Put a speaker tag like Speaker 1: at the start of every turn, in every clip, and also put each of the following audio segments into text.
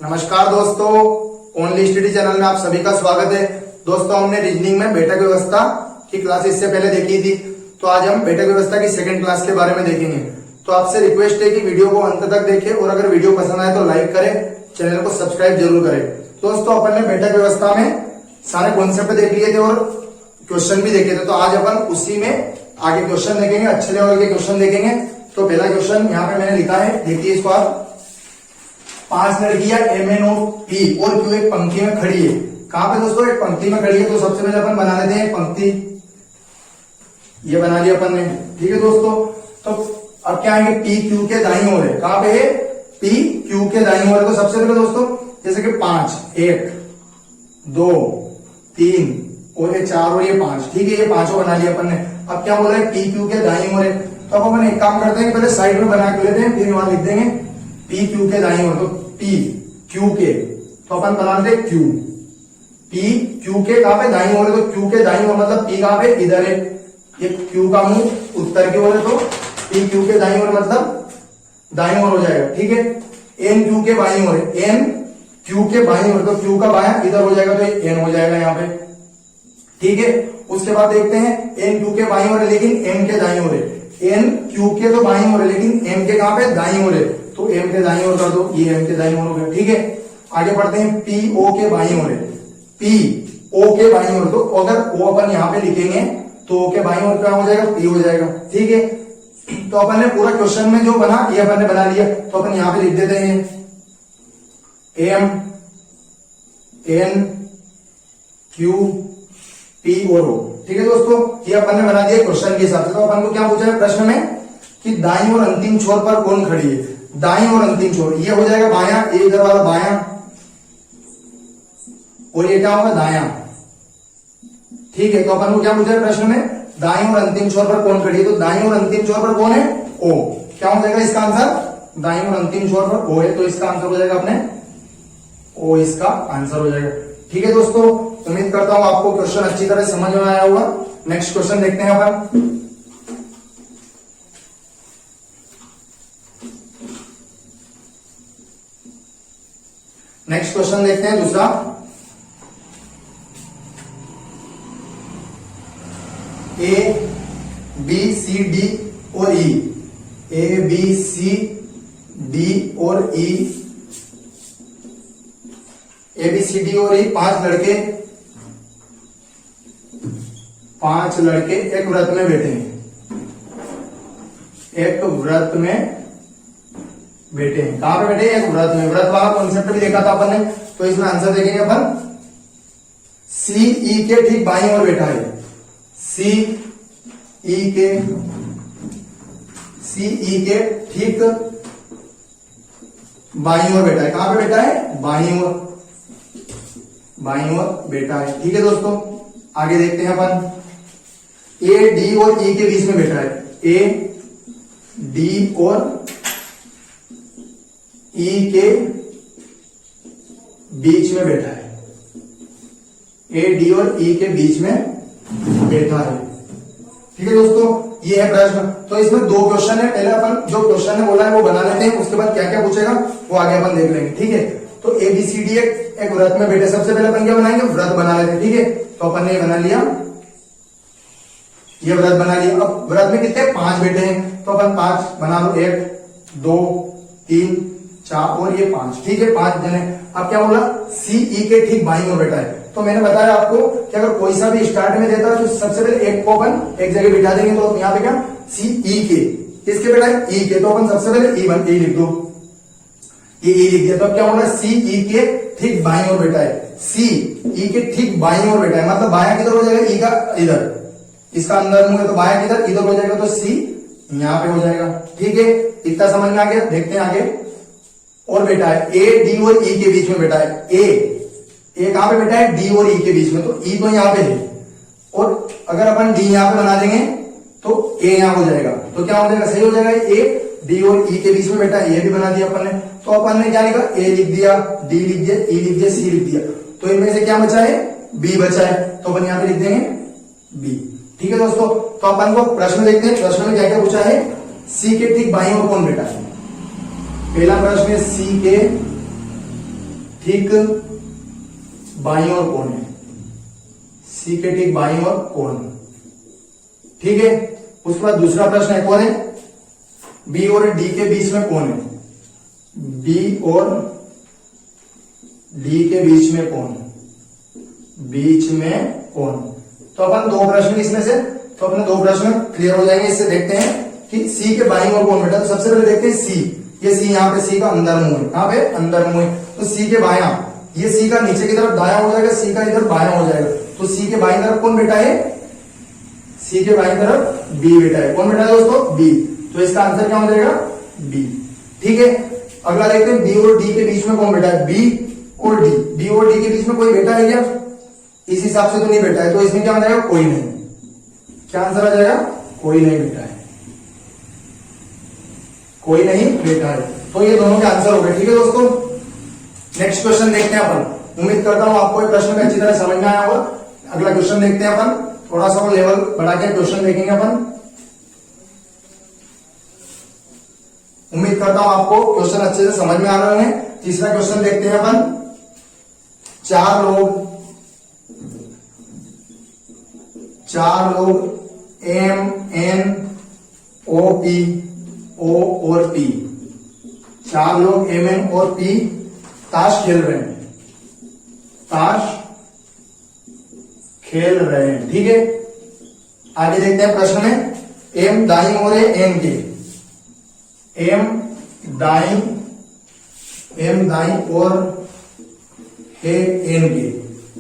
Speaker 1: नमस्कार दोस्तों, only study channel में आप सभी का स्वागत है। दोस्तों, हमने रीजनिंग में बैठक व्यवस्था की क्लास इससे पहले देखी थी, तो आज हम बैठक व्यवस्था की सेकंड क्लास के बारे में देखेंगे। तो आपसे रिक्वेस्ट है कि वीडियो को अंत तक देखें और अगर वीडियो पसंद आए तो लाइक करें, चैनल को सब्सक्राइब जरूर करें। दोस्तों, अपन ने बैठक व्यवस्था में सारे कॉन्सेप्ट देख लिए थे और क्वेश्चन भी देखे थे, तो आज अपन उसी में आगे क्वेश्चन देखेंगे, अच्छे लेवल के क्वेश्चन देखेंगे। तो पहला क्वेश्चन यहाँ पे मैंने लिखा है, देखिए इसको आप। 5 लड़कियां MN और P और Q एक पंक्ति में खड़ी है। कहां पे दोस्तों? एक पंक्ति में खड़ी है। तो सबसे पहले अपन बना लेते हैं पंक्ति, ये बना लिया अपन ने। ठीक है दोस्तों, तो अब क्या आएंगे? P Q के दाईं ओर है। कहां पे है? P Q के दाईं ओर है। तो सबसे पहले दोस्तों जैसे कि 5, 1 2 3 और ये 4 और ये 5, ठीक है, ये पांचों बना लिया अपन ने। अब क्या बोल रहे हैं? P Q के दाईं ओर है। तो अब अपन एक काम करते हैं, पहले साइड में बना के लेते हैं, फिर वहां लिख देंगे P Q के दाईं ओर। तो P Q के, तो अपन बना लेते Q, P Q के कहां पे? दाईं ओर है। तो Q के दाईं ओर मतलब P कहां पे? इधर है। ये Q का मुंह उत्तर की ओर है, तो P Q के दाईं ओर मतलब दाईं ओर हो जाएगा। ठीक है। N Q के बाईं ओर है, N Q के बाईं ओर, तो Q का बायां इधर हो जाएगा, तो ये N हो जाएगा यहाँ पे। ठीक है। उसके बाद देखते हैं N Q के बाईं ओर है लेकिन M के दाईं ओर है। N Q के तो बाईं ओर है लेकिन M के कहां पे? दाईं ओर है। तो M के दाईं ओर कर दो, ये M के दाईं ओर हो गया। ठीक है। आगे बढ़ते हैं, P O के बाईं ओर है, P O के बाईं ओर। तो अगर O अपन यहाँ पे लिखेंगे तो O के बाईं ओर क्या हो जाएगा? P हो जाएगा। ठीक है। तो अपन ने पूरा क्वेश्चन में जो बना ये अपन ने बना लिया। तो अपन यहाँ पे लिख देते हैं M N Q P और O। ठीक है दोस्तों, ये अपन ने बना दिया क्वेश्चन के हिसाब से। तो अपन को क्या पूछा है प्रश्न में कि दाईं और अंतिम छोर पर कौन खड़ी है? दाईं और अंतिम छोर, ये हो जाएगा बायां, ये इधर वाला बायां और ये क्या होगा? दायां। ठीक है। तो अपन को क्या पूछा है प्रश्न में? दाईं और अंतिम छोर पर कौन खड़ी है? तो दाईं और अंतिम छोर पर कौन है? O। क्या हो जाएगा इसका आंसर? दाईं और अंतिम छोर पर O है, तो इसका आंसर हो जाएगा अपने O, इसका आंसर हो जाएगा। ठीक है दोस्तों, उम्मीद करता हूं आपको क्वेश्चन अच्छी तरह समझ में आया होगा। नेक्स्ट क्वेश्चन देखते हैं अपन। नेक्स्ट क्वेश्चन देखते हैं दूसरा। A B C D और E, A B C D और E, A B C D और E पांच लड़के एक व्रत में बैठे हैं। एक व्रत में बैठे हैं। कहां पे बैठे? एक व्रत में। व्रत वाला कॉन्सेप्ट भी देखा था अपन ने। तो इसमें आंसर देखेंगे अपन। C E के ठीक बाईं ओर बैठा है, C E के ठीक बाईं ओर बैठा है। कहां पे बैठा है? बाईं ओर बैठा है। ठीक है दोस्तों, आगे देखते हैं अपन। A D और E के बीच में बैठा है, A D और E के बीच में बैठा है, A D और E के बीच में बैठा है। ठीक है दोस्तों, ये है प्रश्न। तो इसमें 2 क्वेश्चन है। पहले अपन जो क्वेश्चन ने बोला है वो बना लेते हैं, उसके बाद क्या क्या पूछेगा वो आगे अपन देख लेंगे। ठीक है। तो ABCD एक व्रत में बैठे। सबसे पहले अपन क्या बनाएंगे? व्रत बना लेते हैं। ठीक है। तो अपन ने बना लिया, ये व्रत बना लिया। अब व्रत में कितने? 5 बैठे हैं, तो अपन 5 बना लो, 1 2 3 4 और ये 5। ठीक है, 5 जने। अब क्या बोला? C E के ठीक बाईं ओर बैठा है। तो मैंने बताया आपको कि अगर कोई सा भी स्टार्ट में देता है तो सबसे पहले एक को अपन एक जगह बिठा देंगे। तो यहाँ पे क्या? C E के, किसके बैठा है? E के। तो अपन सबसे पहले E लिख दो, ये E लिख दिया। तो अब क्या बोला? C E के ठीक बाईं ओर बैठा है, C E के ठीक बाईं ओर बैठा है, मतलब बायां किधर हो जाएगा? E का इधर, इसका अंदर मुंह है तो बायां किधर? इधर हो जाएगा, तो C यहां पे हो जाएगा। ठीक है, इतना समझ में आ गया। देखते हैं आगे। और बैठा है A D और E के बीच में बैठा है, A कहां पे बैठा है? D और E के बीच में, तो E तो यहां पे है। और अगर अपन D यहां पे बना देंगे तो A यहां हो जाएगा, तो क्या हो जाएगा? सही हो जाएगा। A D और E के बीच में बैठा है, ये भी बना दिया अपन ने। तो अपन ने क्या लिखा? A लिख दिया, D लिख दिया, E लिख दिया, C लिख दिया। तो इनमें से क्या बचा है? B बचा है, तो अपन यहां पे लिख देंगे B। ठीक है दोस्तों, तो अपन को प्रश्न देखते हैं। प्रश्न में क्या क्या पूछा है? C के ठीक बाईं ओर कौन बैठा है? पहला प्रश्न है सी के ठीक बाईं ओर कौन है, सी के ठीक बाईं ओर कौन, ठीक है। उसके बाद दूसरा प्रश्न है, कौन है, बी और डी के बीच में कौन है, बी और डी के बीच में कौन, बीच में कौन। तो अपन दो प्रश्न इसमें से, तो अपने दो प्रश्न क्लियर हो जाएंगे। इससे देखते हैं कि सी के बाईं ओर कौन बेटा। तो सबसे पहले देखते हैं सी, ये सी यहाँ पे सी का अंदर मुंह है, यहाँ पे अंदर मुंह है, तो सी के बायां, ये सी का नीचे की तरफ दायां हो जाएगा, सी का इधर बायां हो जाएगा। तो सी के बाईं तरफ कौन बेटा है, सी के बाईं तरफ बी बेटा है। कौन बेटा है दोस्तों, बी। तो इसका आंसर क्या हो जाएगा, बी, ठीक है। अगला देखते हैं बी और डी के बीच में कौन बेटा है, बी और डी, बी और डी के बीच में कोई बेटा है क्या, इस हिसाब से तो नहीं बेटा है, तो इसमें क्या हो जाएगा, कोई नहीं। क्या आंसर आ जाएगा, कोई नहीं बेटा है, कोई नहीं बेटा है। तो ये दोनों के आंसर हो गए, ठीक है दोस्तों। नेक्स्ट क्वेश्चन देखते हैं अपन। उम्मीद करता हूं आपको ये प्रश्न में अच्छी तरह समझ में आया होगा। अगला क्वेश्चन देखते हैं अपन, थोड़ा सा वो लेवल बढ़ा के क्वेश्चन देखेंगे अपन। उम्मीद करता हूं आपको क्वेश्चन अच्छे से समझ में आ रहे हैं। तीसरा क्वेश्चन देखते हैं अपन। चार लोग एम एन ओ पी, ओ और पी, चार लोग एम एन और पी ताश खेल रहे हैं, ताश खेल रहे हैं, ठीक है। आगे देखते हैं प्रश्न में, एम दाईं ओर है एन के, एम दाईं ओर है एन के,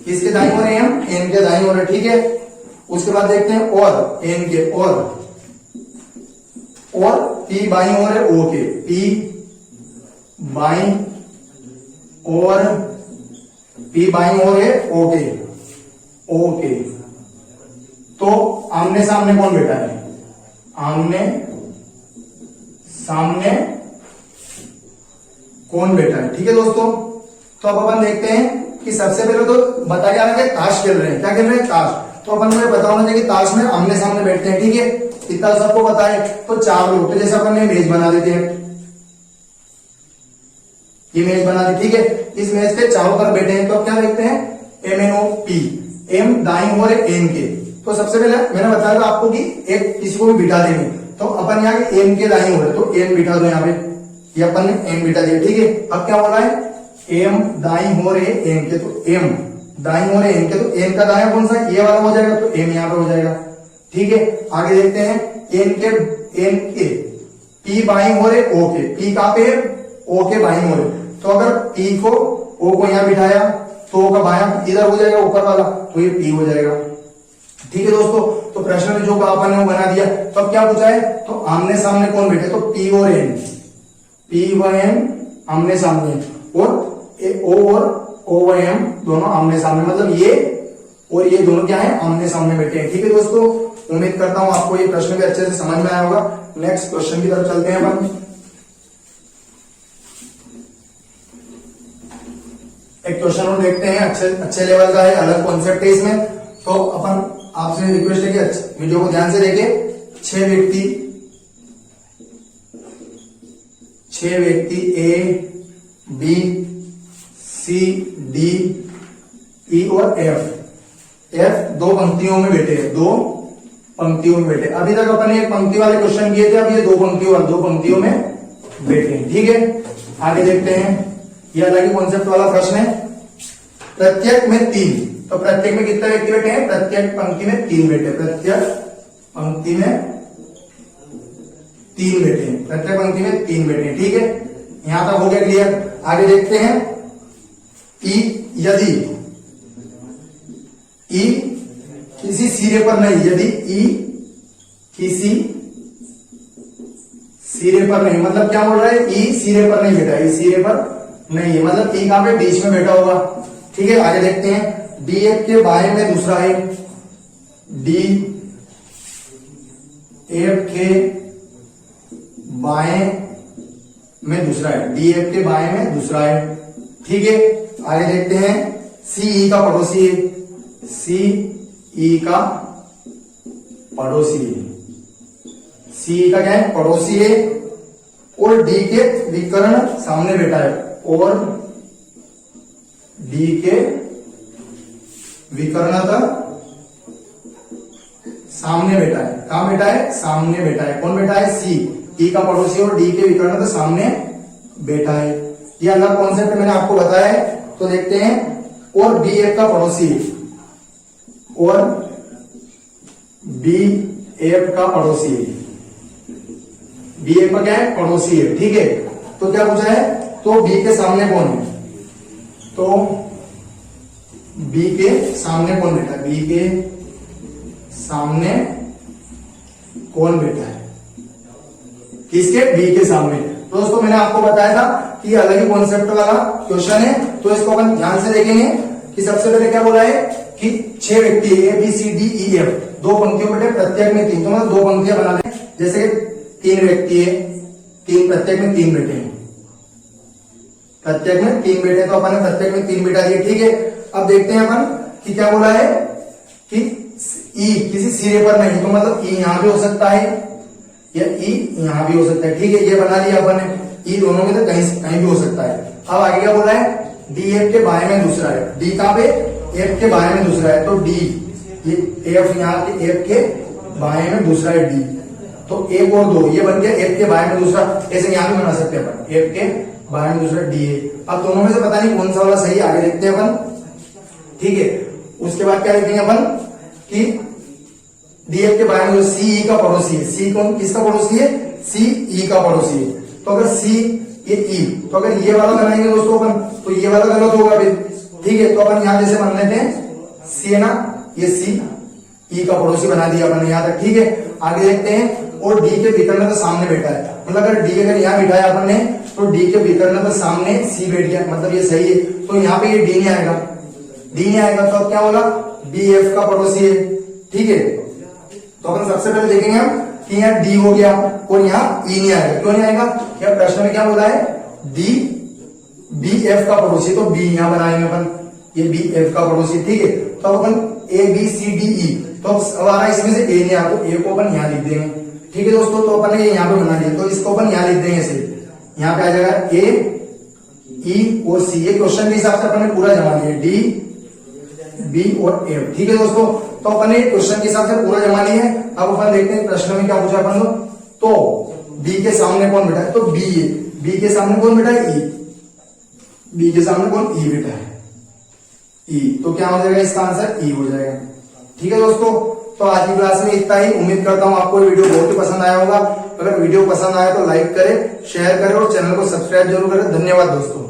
Speaker 1: किसके दाईं ओर है एम, एन के दाईं ओर है, ठीक है। उसके बाद देखते हैं और एन के, और पी बाईं ओर है ओ के, पी बाईं ओर, पी बाईं ओर है ओ के, ओ के। तो आमने सामने कौन बैठा है, आमने सामने कौन बैठा है, ठीक है दोस्तों। तो अब अपन देखते हैं कि सबसे पहले तो बता क्या रहा है, ताश खेल रहे हैं, क्या खेल रहे हैं, ताश। तो अपन को पता होना चाहिए कि ताश में आमने सामने बैठते हैं, ठीक है, इतना सबको पता है। तो चार लोग, तो जैसे अपन ने मेज बना देते हैं, ये मेज बना दी, ठीक है। इस मेज पे चारों तरफ बैठे हैं, तो अब क्या देखते हैं, M N O P, M दाईं ओर है एन के। तो सबसे पहले मैंने बताया था आपको कि एक किसी को भी बिठा देंगे, तो अपन यहाँ एम के दाईं ओर है, तो एम बिठा दो यहाँ पे, ये अपन ने एम बिठा दिया, ठीक है। अब क्या हो रहा है, एम दाईं ओर है एम के, तो एम दाईं ओर है एम के, तो एम का दायां कौन सा, ये वाला हो जाएगा, तो एम यहाँ पे हो जाएगा, ठीक है। आगे देखते हैं, एम के पी बाईं ओर है ओ के, पी कहां पे है, ओ के बाईं ओर है। तो अगर पी को, ओ को यहां बिठाया, तो ओ का बायां इधर हो जाएगा ऊपर वाला, तो ये पी हो जाएगा, ठीक है दोस्तों। तो प्रश्न में जो अपन ने वो बना दिया। तो अब क्या पूछा है, तो आमने सामने कौन बैठे, तो पी और एन, पी व एन आमने सामने, और ओ और ओ व एम दोनों आमने सामने, मतलब ये और ये दोनों क्या है, आमने सामने बैठे हैं, ठीक है दोस्तों। उम्मीद करता हूं आपको ये प्रश्न भी अच्छे से समझ में आया होगा। नेक्स्ट क्वेश्चन की तरफ चलते हैं अपन। एक क्वेश्चन और देखते हैं, अच्छे लेवल का है, अलग कॉन्सेप्ट है इसमें। तो अपन आपसे रिक्वेस्ट है कि वीडियो को ध्यान से देखें। 6 व्यक्ति ए बी सी डी ई और एफ दो पंक्तियों में बैठे हैं, दो पंक्तियों में बैठे। अभी तक अपन एक पंक्ति वाले क्वेश्चन किए थे, अब ये दो पंक्तियों में बैठे हैं, ठीक है। आगे देखते हैं, ये अलग ही कॉन्सेप्ट वाला प्रश्न है। प्रत्येक में 3, तो प्रत्येक में कितने व्यक्ति बैठे हैं, प्रत्येक पंक्ति में 3 बैठे, प्रत्येक पंक्ति में 3 बैठे हैं, प्रत्येक पंक्ति में 3 बैठे हैं, ठीक है। यहां तक हो गया क्लियर। आगे देखते हैं, यदि ई किसी सिरे पर नहीं, यदि ई किसी सिरे पर नहीं, मतलब क्या बोल रहा है, ई सिरे पर नहीं बैठा है, ई सिरे पर नहीं है, मतलब ई कहां पे, बीच में बैठा होगा, ठीक है। आगे देखते हैं, डी एफ के बाएं में दूसरा है, डी एफ के बाएं में दूसरा है, डी एफ के बाएं में दूसरा है, ठीक है। आगे देखते हैं, सी ई का पड़ोसी है, सी ई का पड़ोसी है, सी का क्या है, पड़ोसी है, और डी के विकर्ण सामने बैठा है, और डी के विकर्णतः सामने बैठा है। कहां बैठा है? सामने बैठा है। कौन बैठा है? सी, ई का पड़ोसी और डी के विकर्णतः सामने बैठा है। ये अलग कॉन्सेप्ट मैंने आपको बताया है। तो देखते हैं, और बी एफ का पड़ोसी है, और बी एफ का पड़ोसी है। बी एफ का क्या है? पड़ोसी है। ठीक है, तो क्या पूछा है? तो बी के सामने कौन है? तो बी के सामने कौन बैठा है? बी के सामने कौन बैठा है? किसके? बी के सामने। तो दोस्तों मैंने आपको बताया था कि अलग ही कॉन्सेप्ट वाला क्वेश्चन है, तो इसको अपन ध्यान से देखेंगे कि सबसे पहले क्या बोला है कि 6 व्यक्ति A B C D E F, 2 पंक्तियों में प्रत्येक में 3, तो मतलब 2 पंक्तियां बना दें। जैसे 3 व्यक्ति है, 3 प्रत्येक में 3 बैठे हैं, प्रत्येक में 3 बैठे, तो अपन ने प्रत्येक में 3 बैठा दिए। ठीक है, अब देखते हैं अपन कि क्या बोला है कि ई किसी सिरे पर नहीं, तो मतलब ई यहां भी हो सकता है या ई यहां भी हो सकता है। ठीक है, ये बना लिया अपन ने। ई दोनों में तो कहीं भी हो सकता है। अब आगे क्या बोला है? डी एफ के बाएं में दूसरा है। डी कहां पे? एफ के बाएं में दूसरा है, तो डी, ये एफ यहाँ के एफ के बाएं में दूसरा है डी, तो 1 और 2 ये बन गया एफ के बाएं में दूसरा। ऐसे यहां भी बना सकते हैं अपन, एफ के बाएं में दूसरा डी है। अब दोनों में से पता नहीं कौन सा वाला सही, आगे देखते हैं अपन। ठीक है, उसके बाद क्या लिखेंगे अपन कि डी एफ के बाएं में सी ई का पड़ोसी है। सी कौन, किसका पड़ोसी है? सी ई का पड़ोसी है। तो अगर सी ये ई, तो अगर ये वाला बनाएंगे दोस्तों अपन, तो ये वाला गलत होगा फिर। ठीक है, तो अपन यहां जैसे मान लेते हैं सी है ना, ये सी ई का पड़ोसी बना दिया अपन यहां तक। ठीक है, आगे देखते हैं, और डी के विकर्ण तो सामने बैठा है, मतलब अगर डी अगर यहाँ बिठाया अपन ने, तो डी के विकर्ण तो सामने सी बैठ गया, मतलब ये सही है। तो यहाँ पे ये डी नहीं आएगा, डी नहीं आएगा, तो अब क्या होगा? बी एफ का पड़ोसी है। ठीक है, तो अपन सबसे पहले देखेंगे हम कि यहाँ डी हो गया और यहाँ ई नहीं आएगा। क्यों नहीं आएगा? क्या प्रश्न में क्या बोला है? डी बी एफ का पड़ोसी, तो बी यहां बनाएंगे अपन, ये बी एफ का पड़ोसी। ठीक है, तो अपन ए बी सी डी ई, तो अब आ रहा है इसमें से ए नहीं आ, तो ए को अपन यहां लिख देंगे। ठीक है दोस्तों, तो अपन ने यहाँ पे बना दिया, तो इसको अपन यहां लिख देंगे ऐसे। यहाँ पे आ जाएगा ए ई और सी, ये क्वेश्चन के हिसाब से अपन ने पूरा जमा लिया, डी बी और एफ। ठीक है दोस्तों, तो अपन ने क्वेश्चन के हिसाब से पूरा जमा लिया है। अब अपन देखते हैं प्रश्न में क्या पूछा अपन को। तो बी के सामने कौन बैठा है? तो बी है। बी के सामने कौन बैठा है? ई। बी के सामने कौन? ई बैठा है, ई। तो क्या हो जाएगा इसका आंसर? ई हो जाएगा। ठीक है दोस्तों, तो आज की क्लास में इतना ही। उम्मीद करता हूं आपको वीडियो बहुत ही पसंद आया होगा। अगर वीडियो पसंद आया तो लाइक करें, शेयर करें और चैनल को सब्सक्राइब जरूर करें। धन्यवाद दोस्तों।